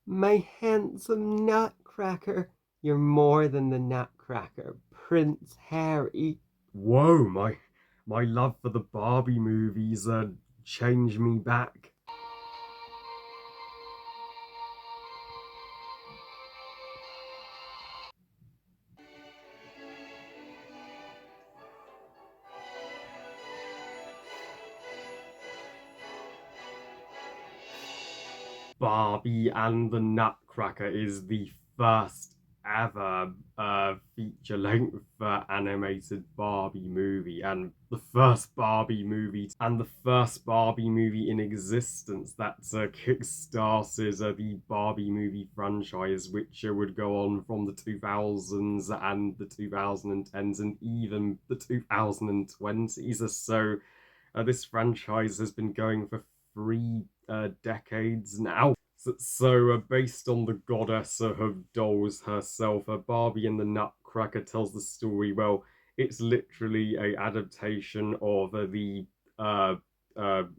My handsome Nutcracker. You're more than the Nutcracker, Prince Harry. Whoa, my love for the Barbie movies changed me back. Barbie and the Nutcracker is the first ever feature-length animated Barbie movie, and the first Barbie movie in existence that kickstarted the Barbie movie franchise, which would go on from the 2000s and the 2010s and even the 2020s. So this franchise has been going for three decades now. Based on the goddess of dolls herself, Barbie and the Nutcracker tells the story. Well, it's literally a adaptation of the uh,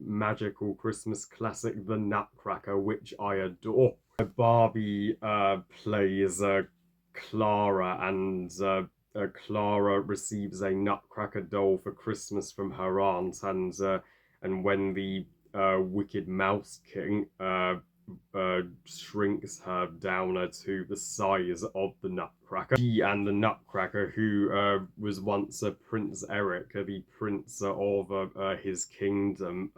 magical Christmas classic, The Nutcracker, which I adore. Barbie plays Clara, and Clara receives a Nutcracker doll for Christmas from her aunt, and when the Wicked Mouse King shrinks her down to the size of the Nutcracker. She and the Nutcracker, who was once Prince Eric, the prince of his kingdom,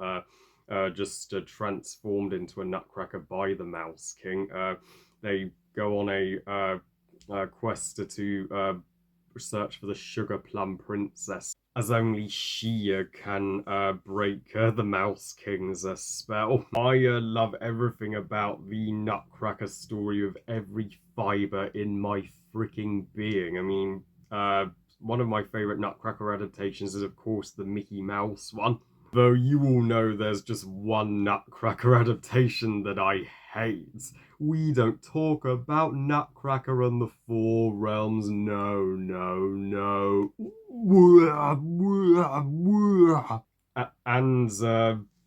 just transformed into a Nutcracker by the Mouse King. They go on a quest to search for the Sugar Plum Princess, as only she can break the Mouse King's spell. I love everything about the Nutcracker story with every fiber in my freaking being. I mean, one of my favorite Nutcracker adaptations is, of course, the Mickey Mouse one. Though you all know there's just one Nutcracker adaptation that I hate. We don't talk about Nutcracker and the Four Realms. No, no, no. And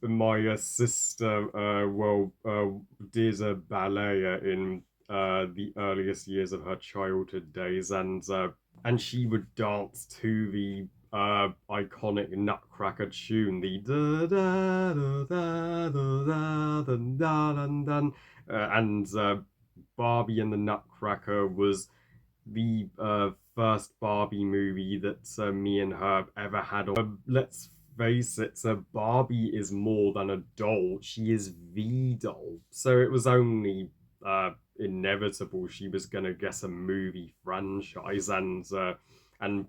my sister, did a ballet in the earliest years of her childhood days, and she would dance to the iconic Nutcracker tune, the da da da da da da da da da, and Barbie and the Nutcracker was the first Barbie movie that me and her ever had. Let's face it, Barbie is more than a doll. She is the doll. So it was only inevitable she was gonna get a movie franchise, and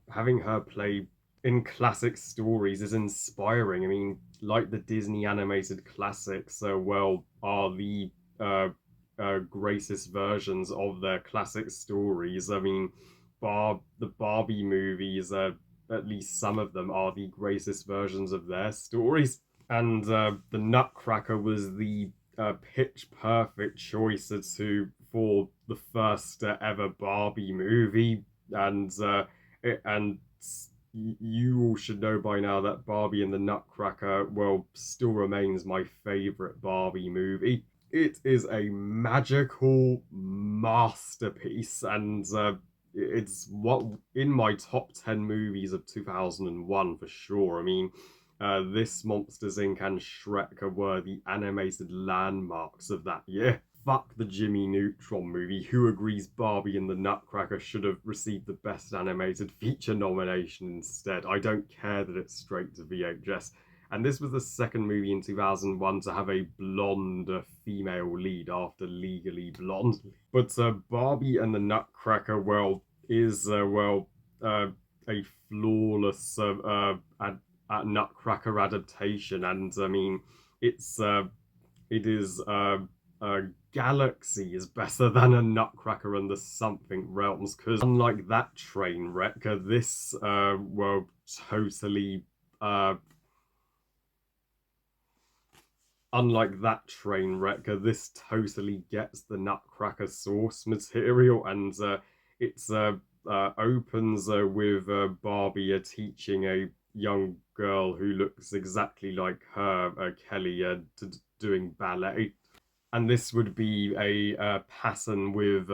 having her play in classic stories is inspiring. I mean, like the Disney animated classics, are the greatest versions of their classic stories. I mean, the Barbie movies, at least some of them, are the greatest versions of their stories. And the Nutcracker was the pitch perfect choice for the first ever Barbie movie, and you all should know by now that Barbie and the Nutcracker, still remains my favorite Barbie movie. It is a magical masterpiece, and it's what in my top 10 movies of 2001 for sure. I mean, this Monsters Inc. and Shrek were the animated landmarks of that year. Fuck the Jimmy Neutron movie. Who agrees Barbie and the Nutcracker should have received the Best Animated Feature nomination instead? I don't care that it's straight to VHS. And this was the second movie in 2001 to have a blonde female lead after Legally Blonde. But Barbie and the Nutcracker, is a flawless Nutcracker adaptation, and I mean, it is Galaxy is better than a Nutcracker and the Something Realms, because unlike that train wreck, this totally unlike that train wreck, this totally gets the Nutcracker source material, and it's opens with Barbie teaching a young girl who looks exactly like her, Kelly, doing ballet. and this would be a pattern with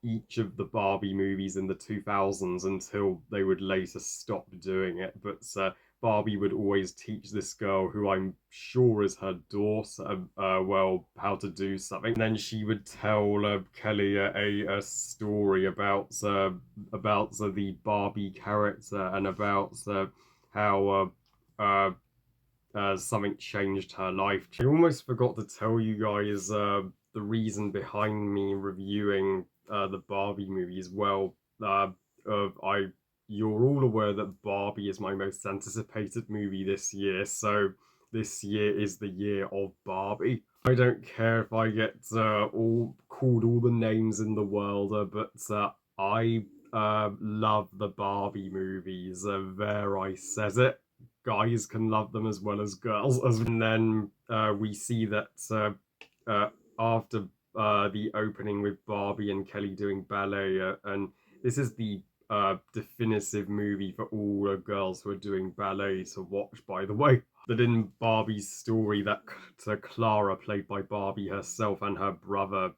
each of the Barbie movies in the 2000s until they would later stop doing it. But Barbie would always teach this girl, who I'm sure is her daughter, well, how to do something. And then she would tell Kelly a story about the Barbie character and about how something changed her life. I almost forgot to tell you guys the reason behind me reviewing the Barbie movie as well. I You're all aware that Barbie is my most anticipated movie this year, so this year is the year of Barbie. I don't care if I get all called all the names in the world, but I love the Barbie movies. There, I says it. Guys can love them as well as girls. And then we see that after the opening with Barbie and Kelly doing ballet, and this is the definitive movie for all girls who are doing ballet to watch, by the way. That in Barbie's story, that Clara, played by Barbie herself, and her brother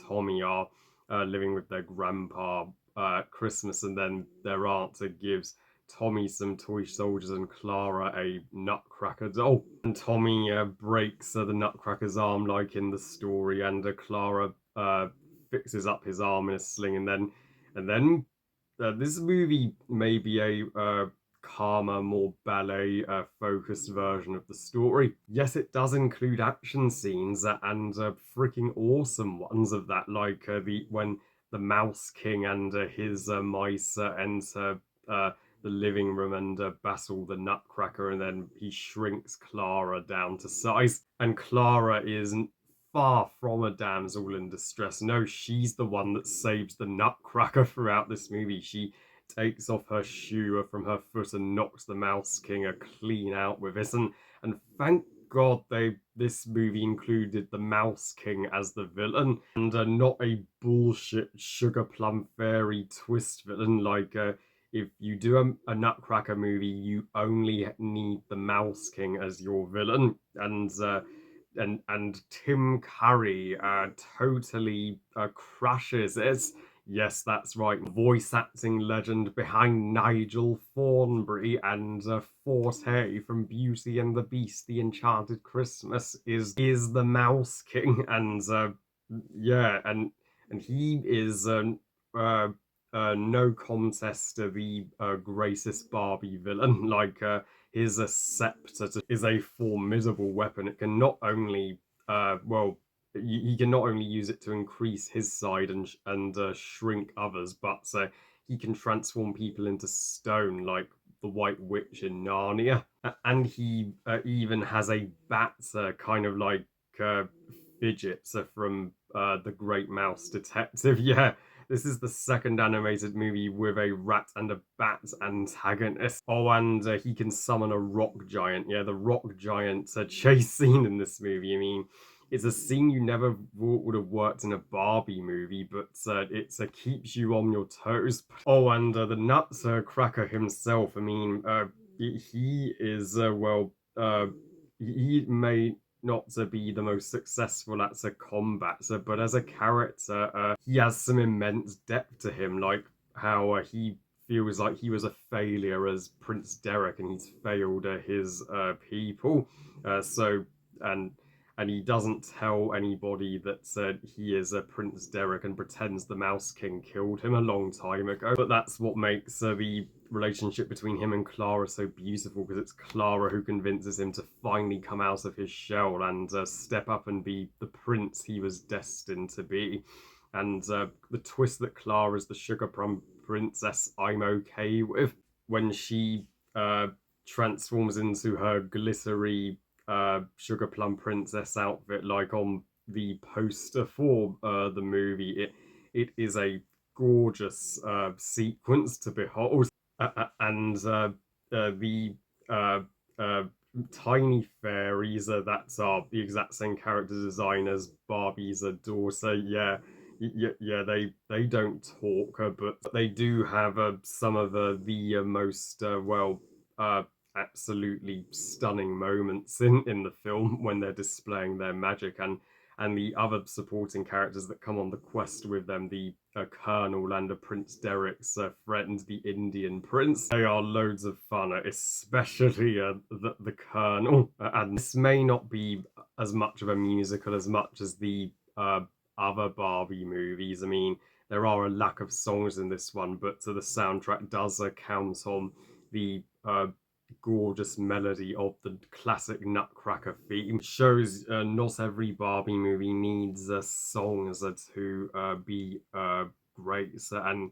Tommy are living with their grandpa at Christmas, and then their aunt gives Tommy some toy soldiers and Clara a Nutcracker doll. And Tommy breaks the Nutcracker's arm, like in the story, and Clara fixes up his arm in a sling, and then this movie may be a calmer, more ballet focused version of the story. Yes, it does include action scenes and freaking awesome ones of that, like the when the Mouse King and his mice enter the living room and battle the Nutcracker, and then he shrinks Clara down to size. And Clara is far from a damsel in distress. No, she's the one that saves the Nutcracker throughout this movie. She takes off her shoe from her foot and knocks the Mouse King clean out with it. And thank God this movie included the Mouse King as the villain, and not a bullshit sugar plum fairy twist villain like if you do a Nutcracker movie, you only need the Mouse King as your villain, and Tim Curry totally crushes it. Yes, that's right. Voice acting legend behind Nigel Thornberry and Forte from Beauty and the Beast: The Enchanted Christmas is the Mouse King, and yeah, and he is no contest to the greatest Barbie villain. Like his scepter is a formidable weapon. It can not only well he can not only use it to increase his side and shrink others, but he can transform people into stone, like the White Witch in Narnia. And he even has a bat, kind of like uh, Fidget from the Great Mouse Detective. Yeah, this is the second animated movie with a rat and a bat antagonist. Oh, and he can summon a rock giant. Yeah, the rock giant chase scene in this movie. I mean, it's a scene you never would have worked in a Barbie movie, but it keeps you on your toes. Oh, and the Nutcracker himself. I mean, he is well. He may not to be the most successful at the combat, but as a character, he has some immense depth to him, like how he feels like he was a failure as Prince Derek and he's failed his people. So and he doesn't tell anybody that he is a Prince Derek and pretends the Mouse King killed him a long time ago. But that's what makes the relationship between him and Clara so beautiful, because it's Clara who convinces him to finally come out of his shell and step up and be the prince he was destined to be. And the twist that Clara's the sugar plum princess, I'm okay with. When she uh, transforms into her glittery sugar plum princess outfit, like on the poster for the movie, it is a gorgeous sequence to behold. And the uh, uh, tiny fairies that are the exact same character design as Barbie's daughter. Yeah, yeah, they don't talk, but they do have some of the most well, absolutely stunning moments in the film when they're displaying their magic, and the other supporting characters that come on the quest with them, the Colonel and Prince Derek's friend, the Indian Prince. They are loads of fun, especially the Colonel. And this may not be as much of a musical as much as the other Barbie movies. I mean, there are a lack of songs in this one, but the soundtrack does count on the gorgeous melody of the classic Nutcracker theme. It shows not every Barbie movie needs songs to be great, and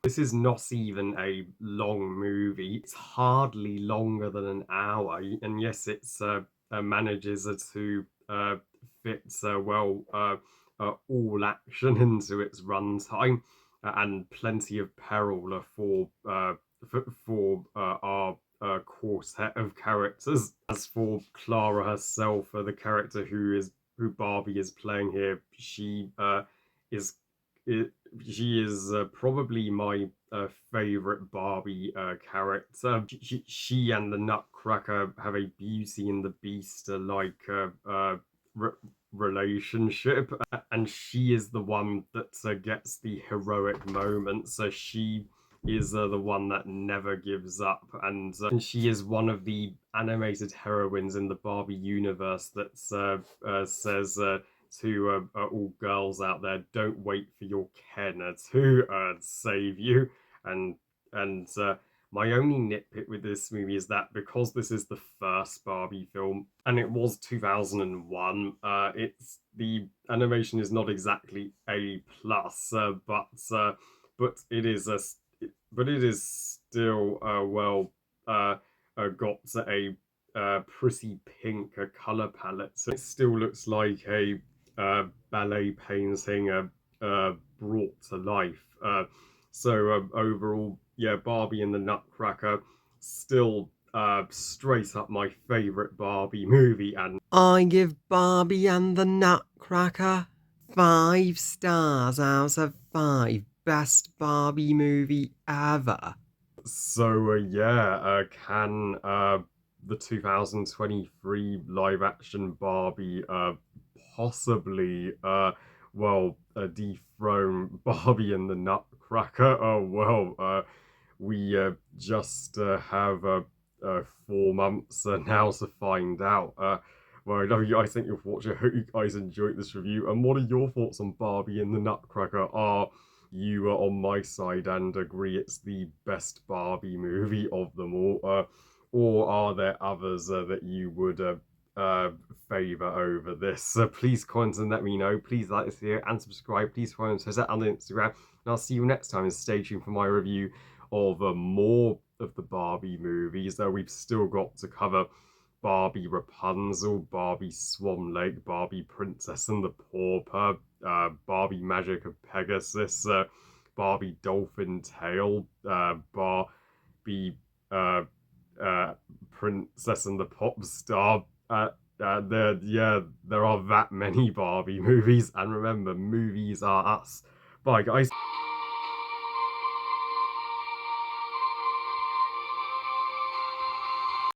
this is not even a long movie. It's hardly longer than an hour, and yes, it's manages to fit well all action into its runtime and plenty of peril for our quartet of characters. As for Clara herself, the character who Barbie is playing here, is she is probably my favorite Barbie character. She and the Nutcracker have a Beauty and the Beast like re- relationship, and she is the one that gets the heroic moments. So she is the one that never gives up, and she is one of the animated heroines in the Barbie universe that says to all girls out there, don't wait for your Ken to save you. And my only nitpick with this movie is that because this is the first Barbie film and it was 2001, it's the animation is not exactly A plus, but it is a but it is still got a pretty pink color palette. So it still looks like a ballet painting brought to life. So overall, yeah, Barbie and the Nutcracker still straight up my favorite Barbie movie, and I give Barbie and the Nutcracker 5 stars out of 5. Best Barbie movie ever. so yeah, can the 2023 live action Barbie possibly dethrone Barbie and the Nutcracker? Oh well, we just have 4 months now to find out. Well, I love you guys. Thank you for watching. I hope you guys enjoyed this review. And what are your thoughts on Barbie and the Nutcracker? Are you are on my side and agree it's the best Barbie movie of them all? Or are there others that you would favor over this? Please comment and let me know. Please like this video and subscribe. Please follow me on Twitter and Instagram. And I'll see you next time. And stay tuned for my review of more of the Barbie movies. Though we've still got to cover Barbie Rapunzel, Barbie Swan Lake, Barbie Princess and the Pauper, Barbie Magic of Pegasus, Barbie Dolphin Tale, Barbie Princess and the Pop Star. There are that many Barbie movies, and remember, movies are us. Bye, guys.